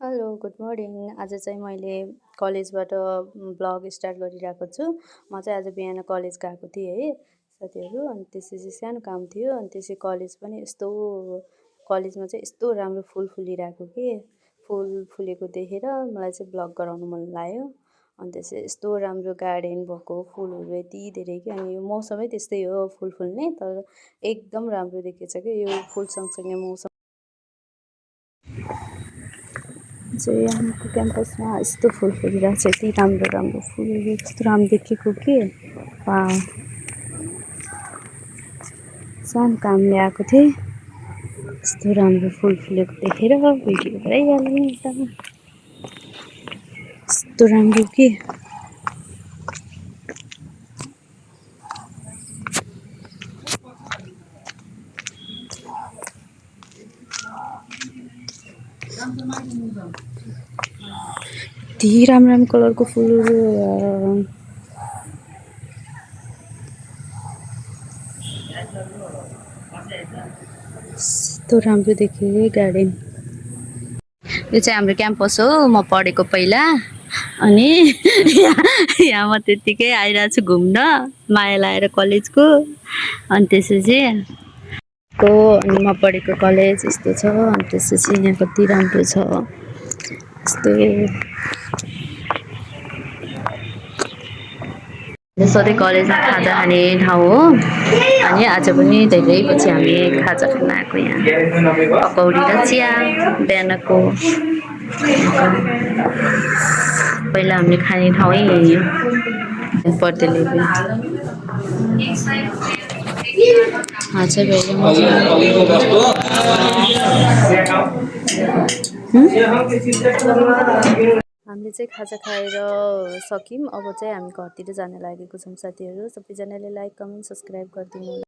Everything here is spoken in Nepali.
Hello, good morning. आज चाहिँ मैले कलेजबाट ब्लग स्टार्ट गरिरहेको छु। म चाहिँ आज बिहान कलेज गएको थिएँ है साथीहरू। अनि त्यसपछि सानो काम थियो। अनि त्यसै कलेज पनि कलेजमा चाहिँ यस्तो राम्रो फुल फुलिरहेको कि फुल फुलेको देखेर मलाई चाहिँ ब्लग गराउनु मन लाग्यो। अनि त्यसै यस्तो राम्रो गार्डन भएको फुलहरू यति धेरै कि अनि यो मौसमै त्यस्तै हो फुल फुल्ने, तर एकदम राम्रो देखिन्छ कि यो फुल सँगसँगै मौसम चाहिँ यहाँको क्याम्पसमा यस्तो फुल फुलिरहेको छ। यति राम्रो राम्रो फुलहरू कस्तो राम्रो देखेको कि वाउ। सानो कामले आएको थिएँ, यस्तो राम्रो फुल फुलेको देखेर भिडियो गराइहालेँ। एकदम यस्तो राम्रो कि यति राम्रो राम्रो कलरको फुलहरू यस्तो राम्रो देखेँ गार्डन। यो चाहिँ हाम्रो क्याम्पस हो, म पढेको पहिला। अनि यहाँ म त्यत्तिकै आइरहेको छु घुम्न, माया लागेर कलेजको। अनि त्यसपछि अनि म पढेको कलेज यस्तो छ। अनि त्यसपछि यहाँ कति राम्रो छ यस्तो। सधैँ कलेजमा खाजा खाने ठाउँ हो। अनि आज पनि धेरै पछि हामी खाजा खान आएको यहाँ। पकौडी र चिया बिहानको पहिला हामीले खाने ठाउँै यही हो पर्देले हामीले चाहिँ खाजा खाएर सक्यौँ। अब चाहिँ हामी घरतिर जान लागेको छौँ साथीहरू। सबैजनाले लाइक कमेन्ट सब्सक्राइब गरिदिनु।